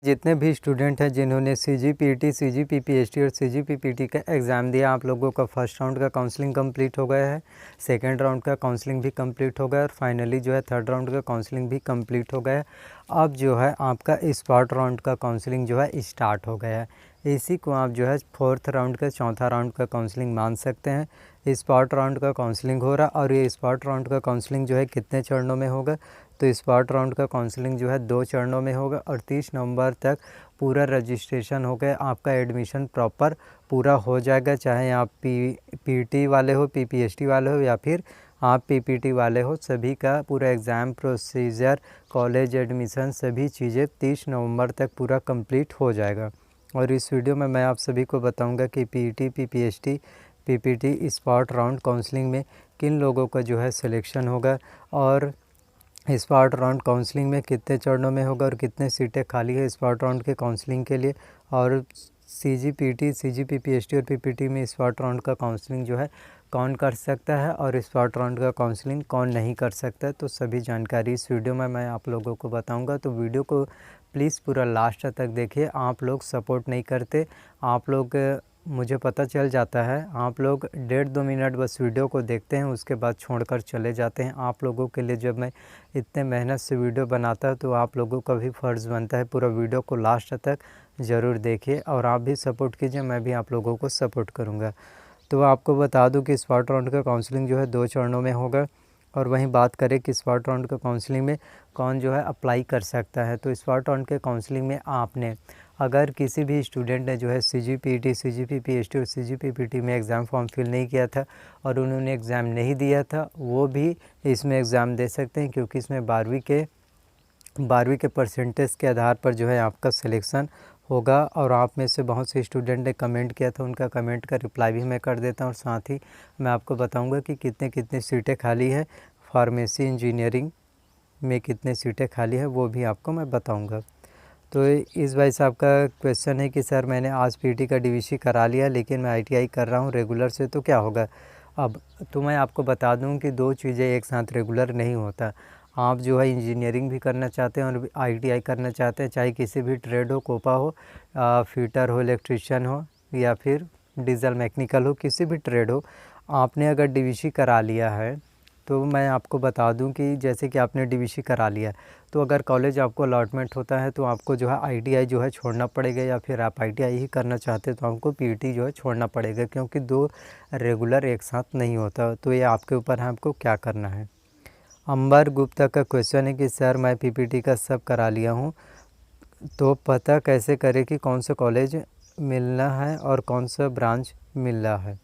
जितने भी स्टूडेंट हैं जिन्होंने CGPT, CGPPST और CGPPT का एग्ज़ाम दिया, आप लोगों का फर्स्ट राउंड का काउंसलिंग कंप्लीट हो गया है, सेकंड राउंड का काउंसलिंग भी कंप्लीट हो गया और फाइनली जो है थर्ड राउंड का काउंसलिंग भी कंप्लीट हो गया। अब जो है आपका स्पॉट राउंड का काउंसलिंग जो है स्टार्ट हो गया है। इसी को आप जो है फोर्थ राउंड का चौथा राउंड का काउंसलिंग मान सकते हैं। स्पॉट राउंड का काउंसलिंग हो रहा और ये स्पॉट राउंड का काउंसलिंग जो है कितने चरणों में होगा, तो स्पॉट राउंड का काउंसलिंग जो है 2 चरणों में होगा और 30 नवंबर तक पूरा रजिस्ट्रेशन हो गया, आपका एडमिशन प्रॉपर पूरा हो जाएगा। चाहे आप पीटी वाले हो, पीपीएसटी वाले हो या फिर आप पीपीटी वाले हो, सभी का पूरा एग्ज़ाम प्रोसीजर, कॉलेज एडमिशन, सभी चीज़ें 30 नवंबर तक पूरा कंप्लीट हो जाएगा। और इस वीडियो में मैं आप सभी को बताऊंगा कि PT, PPST, PPT spot round counselling में किन लोगों का जो है सिलेक्शन होगा और स्पॉट राउंड काउंसलिंग में कितने चरणों में होगा और कितने सीटें खाली है स्पॉट राउंड के काउंसलिंग के लिए। और CGPT, CGPPST और PPT में स्पॉट राउंड का काउंसलिंग जो है कौन कर सकता है और स्पॉट राउंड का काउंसलिंग कौन नहीं कर सकता है, तो सभी जानकारी इस वीडियो में मैं आप लोगों को बताऊंगा। तो वीडियो को प्लीज़ पूरा लास्ट तक देखिए। आप लोग सपोर्ट नहीं करते, आप लोग मुझे पता चल जाता है, आप लोग 1.5-2 मिनट बस वीडियो को देखते हैं, उसके बाद छोड़कर चले जाते हैं। आप लोगों के लिए जब मैं इतने मेहनत से वीडियो बनाता हूं तो आप लोगों का भी फ़र्ज़ बनता है पूरा वीडियो को लास्ट तक ज़रूर देखिए और आप भी सपोर्ट कीजिए, मैं भी आप लोगों को सपोर्ट करूँगा। तो आपको बता दूँ कि स्पॉट राउंड का काउंसलिंग जो है 2 चरणों में होगा। और वहीं बात करें कि स्पॉट राउंड का काउंसलिंग में कौन जो है अप्लाई कर सकता है, तो स्पॉट राउंड के काउंसलिंग में आपने अगर किसी भी स्टूडेंट ने जो है CGPT, CGPPST और CGPPT में एग्ज़ाम फॉर्म फिल नहीं किया था और उन्होंने एग्ज़ाम नहीं दिया था, वो भी इसमें एग्ज़ाम दे सकते हैं, क्योंकि इसमें 12वीं के परसेंटेज के आधार पर जो है आपका सिलेक्शन होगा। और आप में से बहुत से स्टूडेंट ने कमेंट किया था, उनका कमेंट का रिप्लाई भी मैं कर देता हूँ और साथ ही मैं आपको बताऊंगा कि कितने कितने सीटें खाली है, फार्मेसी इंजीनियरिंग में कितने सीटें खाली है वो भी आपको मैं बताऊंगा। तो इस भाई साहब का क्वेश्चन है कि सर मैंने आज पीटी का डीवीसी करा लिया लेकिन मैं आईटीआई कर रहा हूँ रेगुलर से, तो क्या होगा। अब तो मैं आपको बता दूं कि 2 चीज़ें एक साथ रेगुलर नहीं होता। आप जो है इंजीनियरिंग भी करना चाहते हैं और आईटीआई करना चाहते हैं, चाहे किसी भी ट्रेड हो, कोपा हो, फिटर हो, इलेक्ट्रिशियन हो या फिर डीजल मैकेनिकल हो, किसी भी ट्रेड हो, आपने अगर डीवीसी करा लिया है तो मैं आपको बता दूं कि जैसे कि आपने डीवीसी करा लिया तो अगर कॉलेज आपको अलॉटमेंट होता है तो आपको जो है आईटीआई जो है छोड़ना पड़ेगा, या फिर आप आईटीआई ही करना चाहते हैं तो आपको पीटी जो है छोड़ना पड़ेगा, क्योंकि 2 रेगुलर एक साथ नहीं होता। तो ये आपके ऊपर है आपको क्या करना है। अंबर गुप्ता का क्वेश्चन है कि सर मैं पीपीटी का सब करा लिया हूँ, तो पता कैसे करें कि कौन सा कॉलेज मिलना है और कौन सा ब्रांच मिल रहा है।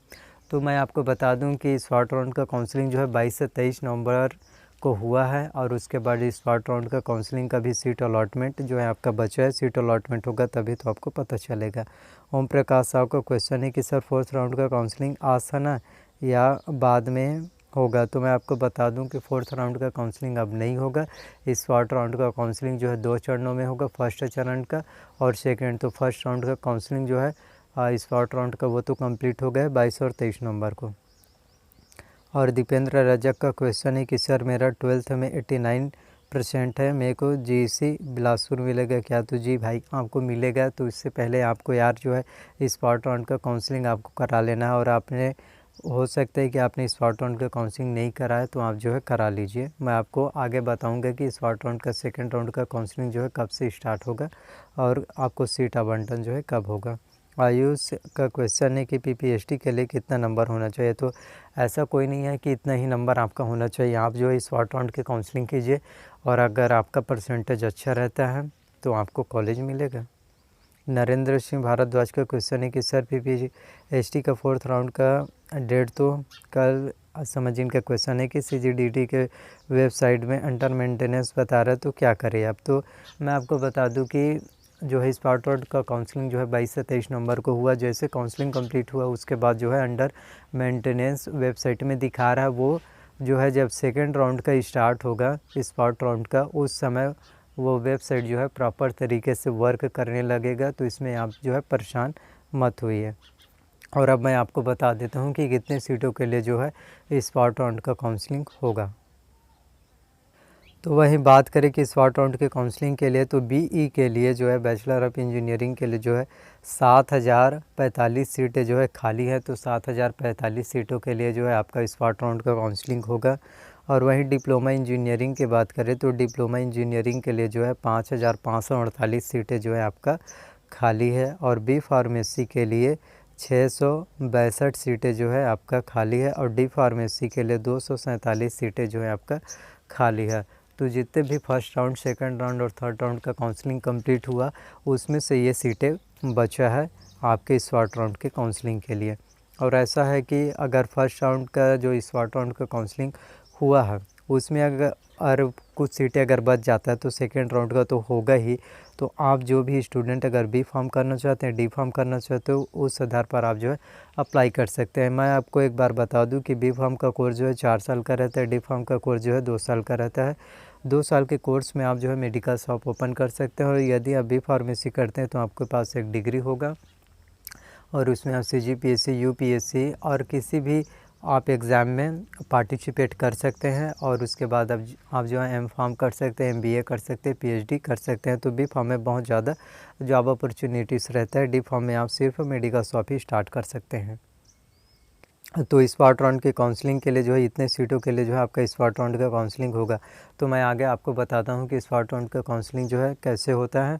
तो मैं आपको बता दूं कि स्पॉट राउंड का काउंसलिंग जो है 22 से 23 नवंबर को हुआ है और उसके बाद स्पॉट राउंड का काउंसलिंग का भी सीट अलॉटमेंट जो है आपका बचा है, सीट अलॉटमेंट होगा तभी तो आपको पता चलेगा। ओम प्रकाश साहब का क्वेश्चन है कि सर फोर्थ राउंड का काउंसलिंग आसाना या बाद में होगा, तो मैं आपको बता दूं कि फोर्थ राउंड का काउंसलिंग अब नहीं होगा। इस स्पॉट राउंड का काउंसलिंग जो है 2 चरणों में होगा, फर्स्ट चरण का और सेकेंड। तो फर्स्ट राउंड का काउंसलिंग जो है स्पॉट राउंड का वो तो कंप्लीट हो गया 22 और 23 नवंबर को। और दीपेंद्र रजक का क्वेश्चन है कि सर मेरा 12th में 89% है, मेरे को जीसी बिलासपुर मिलेगा क्या। तो जी भाई आपको मिलेगा, तो इससे पहले आपको यार जो है स्पॉट राउंड का काउंसलिंग आपको करा लेना है। और आपने हो सकता है कि आपने स्पॉट राउंड का काउंसलिंग नहीं करा है तो आप जो है करा लीजिए। मैं आपको आगे बताऊंगा कि स्पॉट राउंड का सेकंड राउंड का काउंसलिंग जो है कब से स्टार्ट होगा और आपको सीट आवंटन जो है कब होगा। आयुष का क्वेश्चन है कि पीपीएसटी के लिए कितना नंबर होना चाहिए। तो ऐसा कोई नहीं है कि इतना ही नंबर आपका होना चाहिए, आप जो है स्पॉट राउंड की काउंसलिंग कीजिए और अगर आपका परसेंटेज अच्छा रहता है तो आपको कॉलेज मिलेगा। नरेंद्र सिंह भारद्वाज का क्वेश्चन है कि सर पीपीएसटी का फोर्थ राउंड का डेट तो कल समझ, इनका क्वेश्चन है कि सीजीडीटी के वेबसाइट में अंडर मेंटेनेंस बता रहा है तो क्या करें। अब तो मैं आपको बता दूं कि जो है स्पॉट राउंड का काउंसलिंग जो है 22 से 23 नवंबर को हुआ। जैसे काउंसलिंग कंप्लीट हुआ उसके बाद जो है अंडर मेंटेनेंस वेबसाइट में दिखा रहा है, वो जो है जब सेकेंड राउंड का स्टार्ट होगा स्पॉट राउंड का उस समय वो वेबसाइट जो है प्रॉपर तरीके से वर्क करने लगेगा। तो इसमें आप जो है परेशान मत होइए। और अब मैं आपको बता देता हूँ कि कितने सीटों के लिए जो है स्पॉट राउंड का काउंसलिंग होगा। तो वहीं बात करें कि स्पॉट राउंड के काउंसलिंग के लिए, तो बीई के लिए जो है बैचलर ऑफ इंजीनियरिंग के लिए जो है 7045 सीटें जो है खाली है। तो 7045 सीटों के लिए जो है आपका स्पॉट राउंड का काउंसलिंग होगा। और वहीं डिप्लोमा इंजीनियरिंग की बात करें तो डिप्लोमा इंजीनियरिंग के लिए जो है 5548 सीटें जो है आपका खाली है। और बी फार्मेसी के लिए 662 सीटें जो है आपका खाली है। और डी फार्मेसी के लिए 247 सीटें जो है आपका खाली है। तो जितने भी फर्स्ट राउंड, सेकंड राउंड और थर्ड राउंड का काउंसलिंग कंप्लीट हुआ, उसमें से ये सीटें बचा है आपके स्पॉट राउंड के काउंसलिंग के लिए। और ऐसा है कि अगर फर्स्ट राउंड का जो स्पॉट राउंड का काउंसलिंग हुआ है उसमें अगर कुछ सीटें अगर बच जाता है तो सेकेंड राउंड का तो होगा ही। तो आप जो भी स्टूडेंट अगर बी फार्म करना चाहते हैं, डी फार्म करना चाहते हो, उस आधार पर आप जो है अप्लाई कर सकते हैं। मैं आपको एक बार बता दूं कि बी फार्म का कोर्स जो है 4 साल का रहता है, डी फार्म का कोर्स जो है 2 साल का रहता है। 2 साल के कोर्स में आप जो है मेडिकल शॉप ओपन कर सकते हैं। और यदि आप बी फार्मेसी करते हैं तो आपके पास एक डिग्री होगा और उसमें आप CGPSC, UPSC और किसी भी आप एग्ज़ाम में पार्टिसिपेट कर सकते हैं। और उसके बाद आप जो है M.Pharm कर सकते हैं, MBA कर सकते हैं, PhD कर सकते हैं। तो बी फार्म में बहुत ज़्यादा जॉब अपॉर्चुनिटीज़ रहता है। डी फार्म में आप सिर्फ मेडिकल शॉप ही स्टार्ट कर सकते हैं। तो स्पॉट राउंड के काउंसलिंग के लिए जो है इतने सीटों के लिए जो है आपका स्पॉट राउंड का काउंसलिंग होगा। तो मैं आगे आपको बताता हूँ कि स्पॉट राउंड का काउंसलिंग जो है कैसे होता है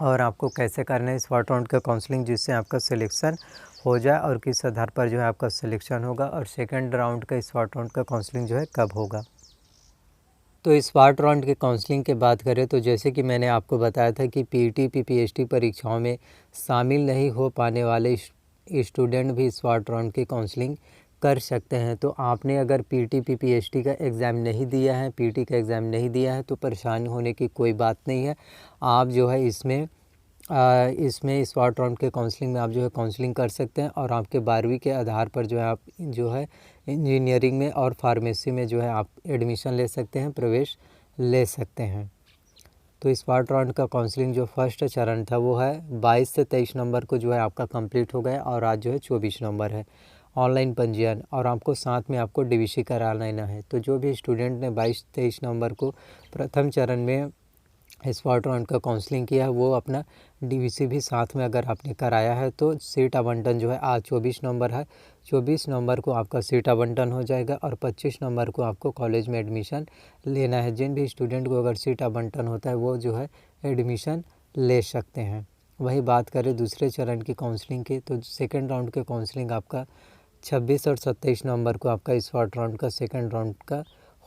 और आपको कैसे करना है स्पॉट राउंड का काउंसलिंग, जिससे आपका सिलेक्शन हो जाए और किस आधार पर जो है आपका सिलेक्शन होगा। और सेकंड राउंड का स्पॉट राउंड का काउंसलिंग जो है कब होगा। तो स्पॉट राउंड के काउंसलिंग की बात करें तो जैसे कि मैंने आपको बताया था कि PET PPST परीक्षाओं में शामिल नहीं हो पाने वाले स्टूडेंट भी स्पॉट राउंड की काउंसलिंग कर सकते हैं। तो आपने अगर PET PPST का एग्ज़ाम नहीं दिया है, PT का एग्ज़ाम नहीं दिया है, तो परेशान होने की कोई बात नहीं है। आप जो है इसमें स्पॉट राउंड के काउंसलिंग में आप जो है काउंसलिंग कर सकते हैं। और आपके 12वीं के आधार पर जो है आप जो है इंजीनियरिंग में और फार्मेसी में जो है आप एडमिशन ले सकते हैं, प्रवेश ले सकते हैं। तो स्पॉट राउंड का काउंसलिंग जो फर्स्ट चरण था वो है 22 से 23 नवंबर को जो है आपका कंप्लीट हो गया। और आज जो है 24 नवंबर है। ऑनलाइन पंजीयन और आपको साथ में आपको DVC करा लेना है। तो जो भी स्टूडेंट ने 22-23 नवंबर को प्रथम चरण में स्पॉट राउंड का काउंसलिंग किया है, वो अपना DVC भी साथ में अगर आपने कराया है तो सीट आवंटन जो है आज 24 नवंबर है, 24 नवंबर को आपका सीट आवंटन हो जाएगा। और 25 नवंबर को आपको कॉलेज में एडमिशन लेना है। जिन भी स्टूडेंट को अगर सीट आवंटन होता है वो जो है एडमिशन ले सकते हैं। वही बात करें दूसरे चरण की काउंसलिंग की, तो सेकेंड राउंड के काउंसलिंग आपका 26 और 27 नवंबर को आपका स्पॉट राउंड का सेकेंड राउंड का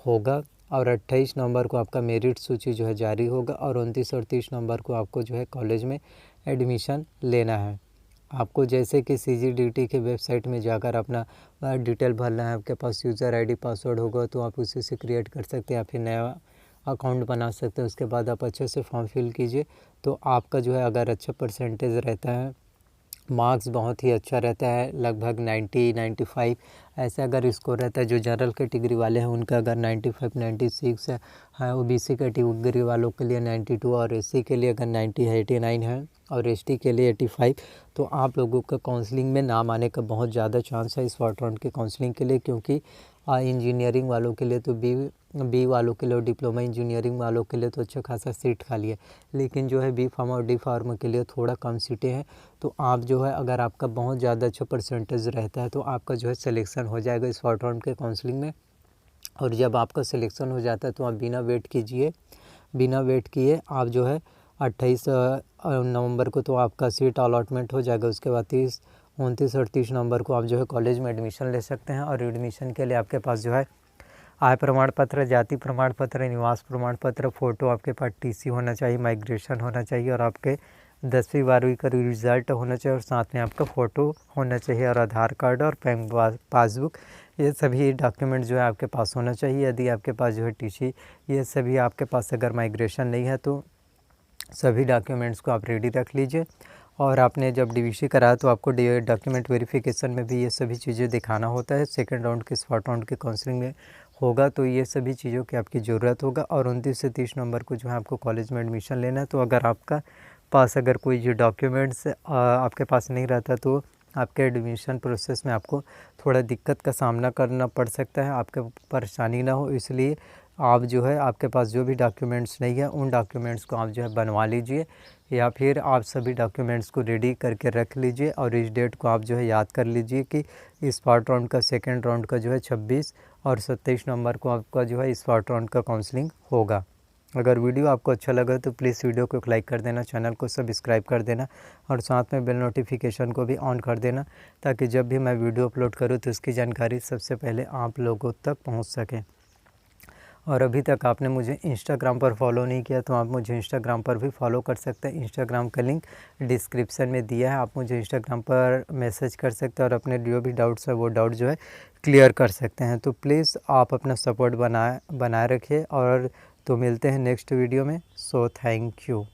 होगा। और 28 नवंबर को आपका मेरिट सूची जो है जारी होगा। और 29 और 30 नवंबर को आपको जो है कॉलेज में एडमिशन लेना है। आपको जैसे कि CGDT के वेबसाइट में जाकर अपना डिटेल भरना है। आपके पास यूज़र ID पासवर्ड होगा तो आप उसी से क्रिएट कर सकते हैं या फिर नया अकाउंट बना सकते हैं। उसके बाद आप अच्छे से फॉर्म फिल कीजिए। तो आपका जो है अगर अच्छा परसेंटेज रहता है, मार्क्स बहुत ही अच्छा रहता है, लगभग 90-95 ऐसे अगर स्कोर रहता है, जो जनरल कैटेगरी वाले हैं उनका अगर 95-96 है, OBC कैटेगरी वालों के लिए 92 और SC के लिए अगर 90 है, 89 है और ST के लिए 85, तो आप लोगों का काउंसलिंग में नाम आने का बहुत ज़्यादा चांस है स्पॉट राउंड के काउंसलिंग के लिए। क्योंकि इंजीनियरिंग वालों के लिए तो बी वालों के लिए और डिप्लोमा इंजीनियरिंग वालों के लिए तो अच्छा खासा सीट खाली है, लेकिन जो है बी फार्मा और डी फार्मा के लिए थोड़ा कम सीटें हैं। तो आप जो है अगर आपका बहुत ज़्यादा अच्छा परसेंटेज रहता है तो आपका जो है सिलेक्शन हो जाएगा स्पॉट राउंड के काउंसलिंग में। और जब आपका सिलेक्शन हो जाता है तो आप बिना वेट किए आप जो है 28 नवंबर को तो आपका सीट अलॉटमेंट हो जाएगा। उसके बाद 29 और 30 नवंबर को आप जो है कॉलेज में एडमिशन ले सकते हैं। और एडमिशन के लिए आपके पास जो है आय प्रमाण पत्र, जाति प्रमाण पत्र, निवास प्रमाण पत्र, फ़ोटो, आपके पास TC होना चाहिए, माइग्रेशन होना चाहिए और आपके 10वीं 12वीं का रिज़ल्ट होना चाहिए और साथ में आपका फ़ोटो होना चाहिए और आधार कार्ड और बैंक पासबुक, ये सभी डॉक्यूमेंट जो है आपके पास होना चाहिए। यदि आपके पास जो है TC, ये सभी आपके पास अगर माइग्रेशन नहीं है तो सभी डॉक्यूमेंट्स को आप रेडी रख लीजिए। और आपने जब DVC कराया तो आपको डॉक्यूमेंट वेरिफिकेशन में भी ये सभी चीज़ें दिखाना होता है। सेकंड राउंड के स्पॉट राउंड के काउंसलिंग में होगा तो ये सभी चीज़ों की आपकी ज़रूरत होगा। और 29 से 30 नवंबर को जो है आपको कॉलेज में एडमिशन लेना है। तो अगर आपका पास अगर कोई जो डॉक्यूमेंट्स आपके पास नहीं रहता तो आपके एडमिशन प्रोसेस में आपको थोड़ा दिक्कत का सामना करना पड़ सकता है। आपके परेशानी ना हो इसलिए आप जो है आपके पास जो भी डॉक्यूमेंट्स नहीं है उन डॉक्यूमेंट्स को आप जो है बनवा लीजिए, या फिर आप सभी डॉक्यूमेंट्स को रेडी करके रख लीजिए और इस डेट को आप जो है याद कर लीजिए कि इस फर्स्ट राउंड का सेकेंड राउंड का जो है 26 और 27 नवंबर को आपका जो है इस फर्स्ट राउंड का काउंसलिंग होगा। अगर वीडियो आपको अच्छा लगा तो प्लीज़ वीडियो को लाइक कर देना, चैनल को सब्सक्राइब कर देना और साथ में बेल नोटिफिकेशन को भी ऑन कर देना, ताकि जब भी मैं वीडियो अपलोड करूँ तो उसकी जानकारी सबसे पहले आप लोगों तक पहुंच सके। और अभी तक आपने मुझे इंस्टाग्राम पर फॉलो नहीं किया तो आप मुझे इंस्टाग्राम पर भी फॉलो कर सकते हैं। इंस्टाग्राम का लिंक डिस्क्रिप्शन में दिया है, आप मुझे इंस्टाग्राम पर मैसेज कर सकते हैं और अपने जो भी डाउट्स है वो डाउट जो है क्लियर कर सकते हैं। तो प्लीज़ आप अपना सपोर्ट बनाए रखिए और तो मिलते हैं नेक्स्ट वीडियो में। So thank you.